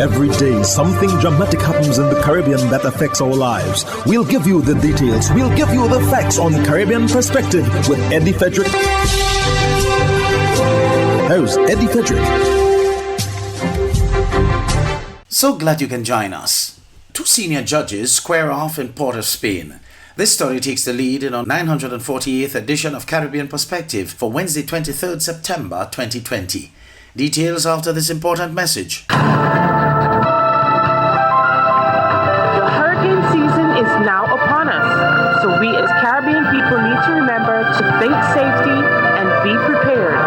Every day, something dramatic happens in the Caribbean that affects our lives. We'll give you the details. We'll give you the facts on Caribbean Perspective with Eddie Frederick. Host Eddie Frederick. So glad you can join us. 2 senior judges square off in Port of Spain. This story takes the lead in our 948th edition of Caribbean Perspective for Wednesday, 23rd September 2020. Details after this important message. The hurricane season is now upon us, so we as Caribbean people need to remember to think safety and be prepared.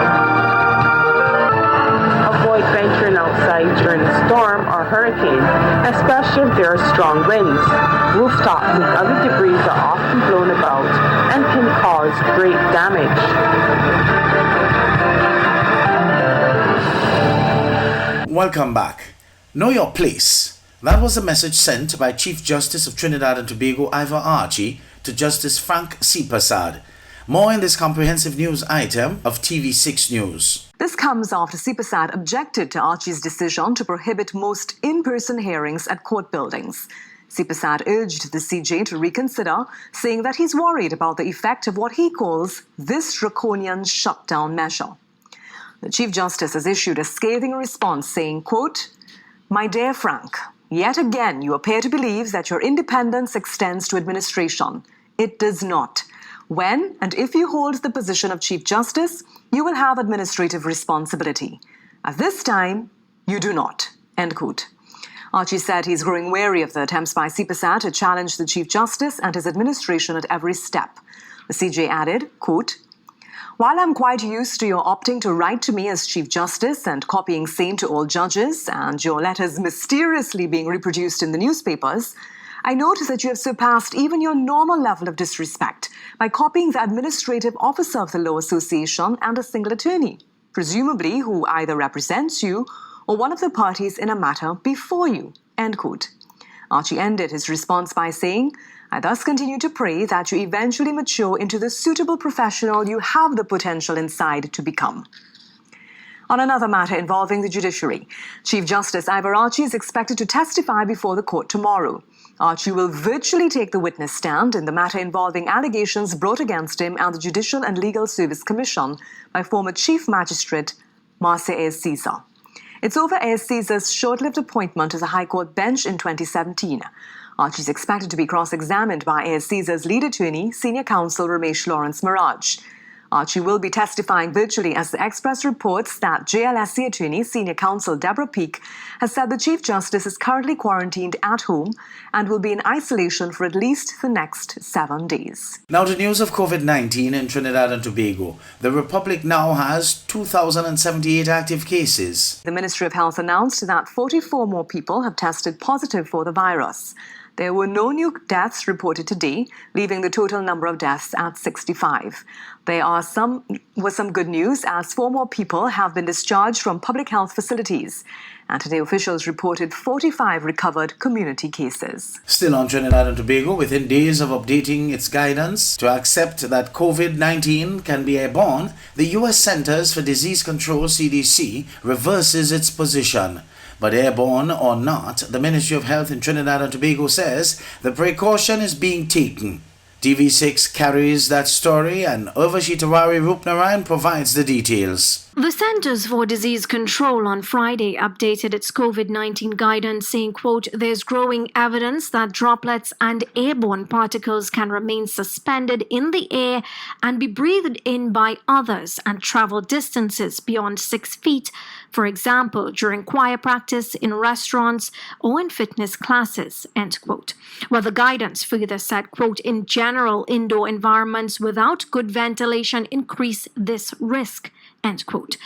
Avoid venturing outside during a storm or hurricane, especially if there are strong winds. Rooftops and other debris are often blown about and can cause great damage. Welcome back. Know your place. That was a message sent by Chief Justice of Trinidad and Tobago Ivor Archie to Justice Frank C. Prasad. More in this comprehensive news item of TV6 News. This comes after C. Prasad objected to Archie's decision to prohibit most in-person hearings at court buildings. C. Prasad urged the CJ to reconsider, saying that he's worried about the effect of what he calls this draconian shutdown measure. The Chief Justice has issued a scathing response saying, quote, "My dear Frank, yet again you appear to believe that your independence extends to administration. It does not. When and if you hold the position of Chief Justice, you will have administrative responsibility. At this time, you do not." End quote. Archie said he's growing wary of the attempts by C. Prasad to challenge the Chief Justice and his administration at every step. The CJ added, quote, "While I'm quite used to your opting to write to me as Chief Justice and copying same to all judges and your letters mysteriously being reproduced in the newspapers, I notice that you have surpassed even your normal level of disrespect by copying the administrative officer of the Law Association and a single attorney, presumably who either represents you or one of the parties in a matter before you." End quote. Archie ended his response by saying, "I thus continue to pray that you eventually mature into the suitable professional you have the potential inside to become." On another matter involving the judiciary, Chief Justice Ivor Archie is expected to testify before the court tomorrow. Archie will virtually take the witness stand in the matter involving allegations brought against him and the Judicial and Legal Service Commission by former Chief Magistrate Marcia A. Caesar. It's over A. Caesar's short-lived appointment to the High Court bench in 2017. Archie is expected to be cross-examined by A. Caesar's lead attorney, Senior Counsel Ramesh Lawrence Maraj. Archie will be testifying virtually as the Express reports that JLSC attorney, Senior Counsel Deborah Peake, has said the Chief Justice is currently quarantined at home and will be in isolation for at least the next 7 days. Now to news of COVID-19 in Trinidad and Tobago. The Republic now has 2,078 active cases. The Ministry of Health announced that 44 more people have tested positive for the virus. There were no new deaths reported today, leaving the total number of deaths at 65. There was some good news as 4 more people have been discharged from public health facilities. And today officials reported 45 recovered community cases. Still on Trinidad and Tobago, within days of updating its guidance to accept that COVID-19 can be airborne, the U.S. Centers for Disease Control, CDC, reverses its position. But airborne or not, the Ministry of Health in Trinidad and Tobago says the precaution is being taken. TV6 carries that story and Urvashi Tawari Rupnarayan provides the details. The Centers for Disease Control on Friday updated its COVID-19 guidance saying, quote, "There's growing evidence that droplets and airborne particles can remain suspended in the air and be breathed in by others and travel distances beyond 6 feet, for example, during choir practice, in restaurants, or in fitness classes," end quote. Well, the guidance further said, quote, "In general, indoor environments without good ventilation increase this risk," end quote.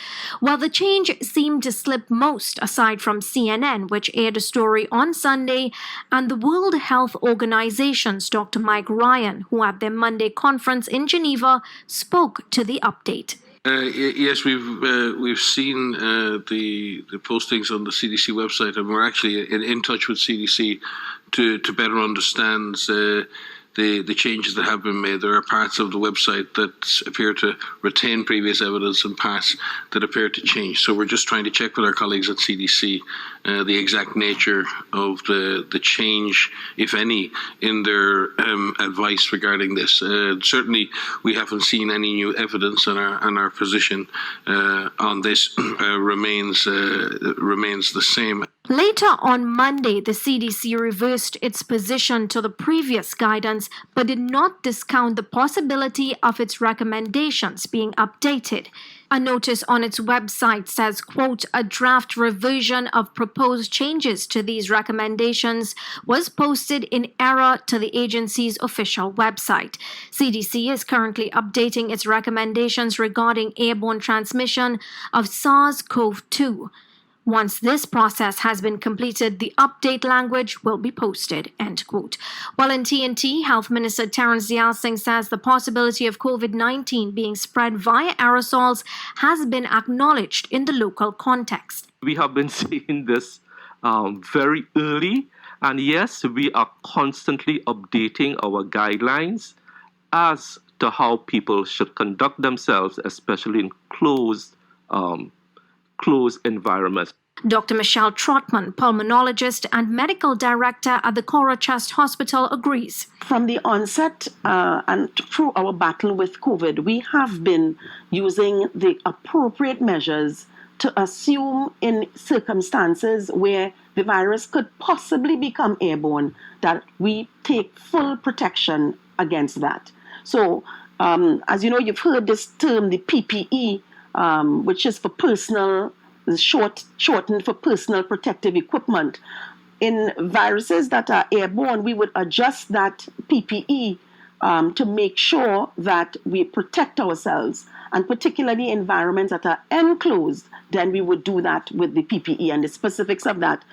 Well, the change seemed to slip most, aside from CNN, which aired a story on Sunday, and the World Health Organization's Dr. Mike Ryan, who at their Monday conference in Geneva spoke to the update. Yes, we've seen the postings on the CDC website, and we're actually in touch with CDC to better understand the changes that have been made. There are parts of the website that appear to retain previous evidence and parts that appear to change. So we're just trying to check with our colleagues at CDC the exact nature of the change, if any, in their advice regarding this. Certainly, we haven't seen any new evidence, and our position on this remains the same. Later on Monday, the CDC reversed its position to the previous guidance, but did not discount the possibility of its recommendations being updated. A notice on its website says, quote, a draft revision of proposed changes to these recommendations was posted in error to the agency's official website. CDC is currently updating its recommendations regarding airborne transmission of SARS-CoV-2. Once this process has been completed, the update language will be posted, end quote. While in TNT, Health Minister Terence Singh says the possibility of COVID-19 being spread via aerosols has been acknowledged in the local context. We have been seeing this very early, and yes, we are constantly updating our guidelines as to how people should conduct themselves, especially in closed environments. Dr. Michelle Trotman, pulmonologist and medical director at the Cora Chest Hospital, agrees. From the onset and through our battle with COVID, we have been using the appropriate measures to assume in circumstances where the virus could possibly become airborne that we take full protection against that. So, as you know, you've heard this term, the PPE, which is for shortened for personal protective equipment. In viruses that are airborne, we would adjust that PPE to make sure that we protect ourselves, and particularly environments that are enclosed, then we would do that with the PPE, and the specifics of that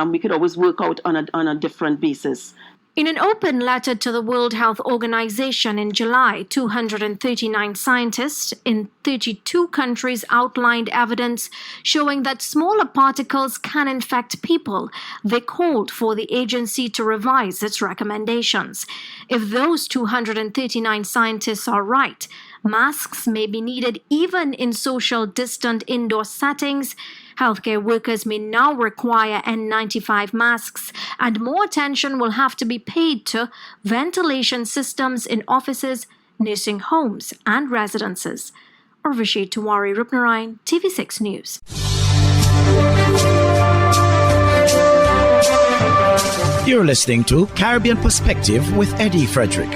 we could always work out on a different basis. In an open letter to the World Health Organization in July, 239 scientists in 32 countries outlined evidence showing that smaller particles can infect people. They called for the agency to revise its recommendations. If those 239 scientists are right, masks may be needed even in social distant indoor settings. Healthcare workers may now require N95 masks, and more attention will have to be paid to ventilation systems in offices, nursing homes, and residences. Urvashi Tiwari Rupnarayan, TV6 News. You're listening to Caribbean Perspective with Eddie Frederick.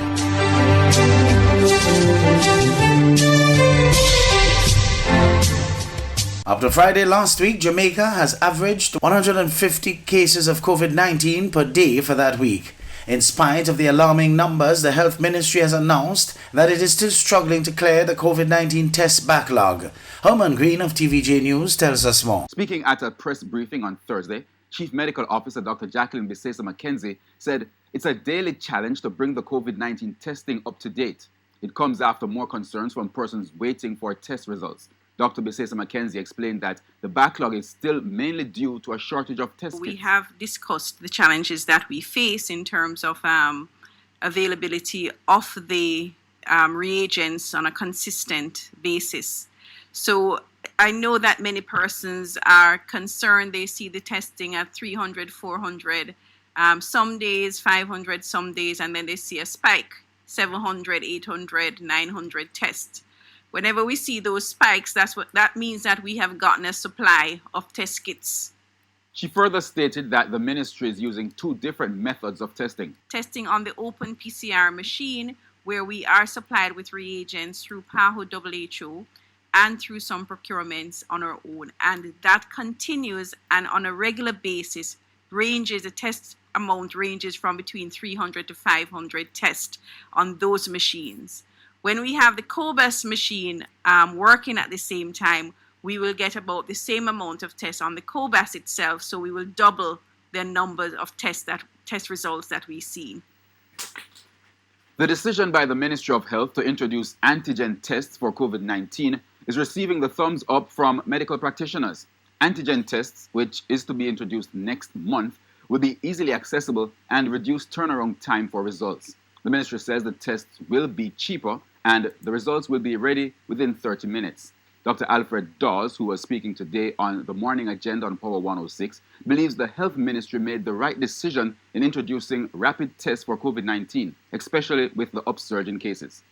Up to Friday last week, Jamaica has averaged 150 cases of COVID-19 per day for that week. In spite of the alarming numbers, the Health Ministry has announced that it is still struggling to clear the COVID-19 test backlog. Herman Green of TVJ News tells us more. Speaking at a press briefing on Thursday, Chief Medical Officer Dr. Jacqueline Bisesa-McKenzie said it's a daily challenge to bring the COVID-19 testing up to date. It comes after more concerns from persons waiting for test results. Dr. Bisesa-McKenzie explained that the backlog is still mainly due to a shortage of test kits. We have discussed the challenges that we face in terms of availability of the reagents on a consistent basis. So I know that many persons are concerned. They see the testing at 300, 400, some days 500, some days, and then they see a spike, 700, 800, 900 tests. Whenever we see those spikes, that means that we have gotten a supply of test kits. She further stated that the ministry is using two different methods of testing. Testing on the open PCR machine, where we are supplied with reagents through PAHO WHO and through some procurements on our own. And that continues, and on a regular basis the test amount ranges from between 300 to 500 tests on those machines. When we have the COBAS machine working at the same time, we will get about the same amount of tests on the COBAS itself, so we will double the number of test results that we see. The decision by the Ministry of Health to introduce antigen tests for COVID-19 is receiving the thumbs up from medical practitioners. Antigen tests, which is to be introduced next month, will be easily accessible and reduce turnaround time for results. The ministry says the tests will be cheaper and the results will be ready within 30 minutes. Dr. Alfred Dawes, who was speaking today on the morning agenda on Power 106, believes the health ministry made the right decision in introducing rapid tests for COVID-19, especially with the upsurge in cases.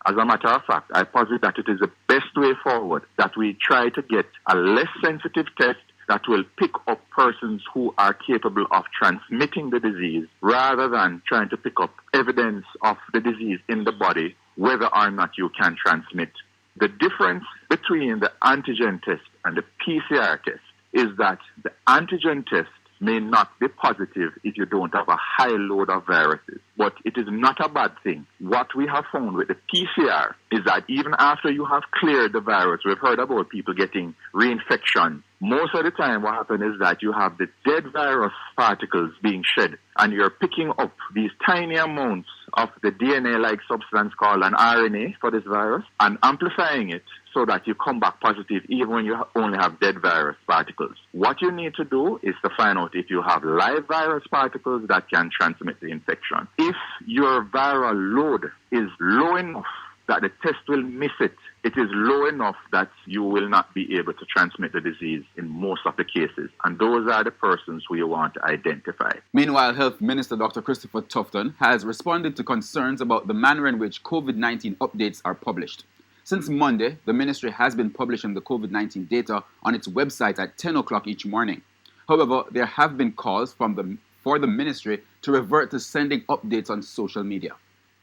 As a matter of fact, I posit that it is the best way forward that we try to get a less sensitive test that will pick up persons who are capable of transmitting the disease rather than trying to pick up evidence of the disease in the body, whether or not you can transmit. The difference between the antigen test and the PCR test is that the antigen test may not be positive if you don't have a high load of viruses, but it is not a bad thing. What we have found with the PCR is that even after you have cleared the virus, we've heard about people getting reinfection. Most of the time what happens is that you have the dead virus particles being shed and you're picking up these tiny amounts of the DNA-like substance called an RNA for this virus and amplifying it so that you come back positive even when you only have dead virus particles. What you need to do is to find out if you have live virus particles that can transmit the infection. If your viral load is low enough that the test will miss it, it is low enough that you will not be able to transmit the disease in most of the cases. And those are the persons who you want to identify. Meanwhile, Health Minister Dr. Christopher Tufton has responded to concerns about the manner in which COVID-19 updates are published. Since Monday, the ministry has been publishing the COVID-19 data on its website at 10 o'clock each morning. However, there have been calls for the ministry to revert to sending updates on social media.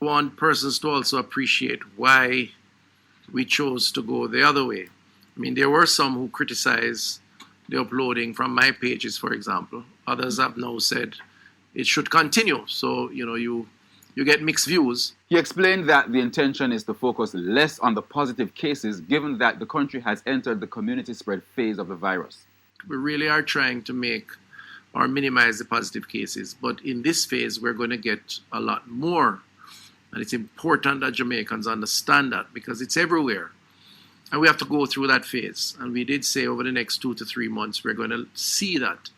I want persons to also appreciate why we chose to go the other way. I mean, there were some who criticized the uploading from my pages, for example. Others have now said it should continue. So, you get mixed views. He explained that the intention is to focus less on the positive cases, given that the country has entered the community spread phase of the virus. We really are trying to make or minimize the positive cases. But in this phase, we're going to get a lot more. And it's important that Jamaicans understand that because it's everywhere. And we have to go through that phase. And we did say over the next 2 to 3 months, we're going to see that.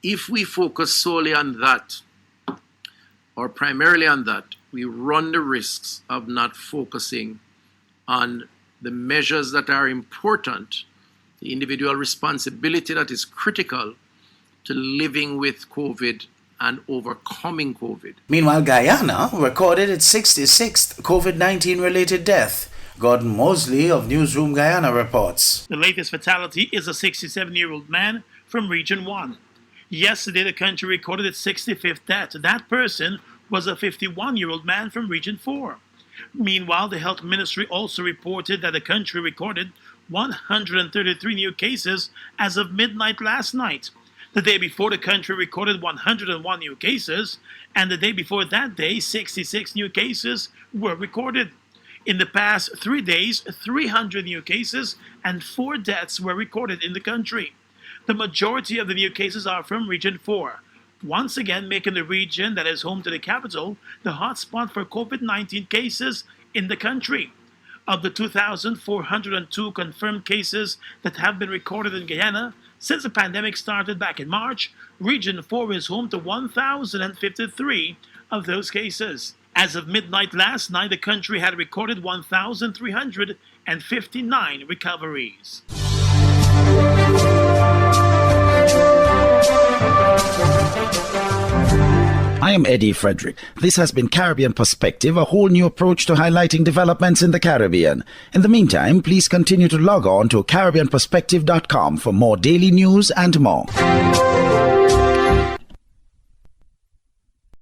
If we focus solely on that, or primarily on that, we run the risks of not focusing on the measures that are important, the individual responsibility that is critical to living with COVID and overcoming COVID. Meanwhile, Guyana recorded its 66th COVID-19 related death. Gordon Mosley of Newsroom Guyana reports. The latest fatality is a 67-year-old man from Region 1. Yesterday, the country recorded its 65th death. That person was a 51-year-old man from Region 4. Meanwhile, the health ministry also reported that the country recorded 133 new cases as of midnight last night. The day before, the country recorded 101 new cases, and the day before that day, 66 new cases were recorded. In the past 3 days, 300 new cases and 4 deaths were recorded in the country. The majority of the new cases are from Region 4, once again making the region that is home to the capital the hotspot for COVID-19 cases in the country. Of the 2,402 confirmed cases that have been recorded in Guyana since the pandemic started back in March, Region 4 is home to 1,053 of those cases. As of midnight last night, the country had recorded 1,359 recoveries. I am Eddie Frederick. This has been Caribbean Perspective, a whole new approach to highlighting developments in the Caribbean. In the meantime, please continue to log on to CaribbeanPerspective.com for more daily news and more.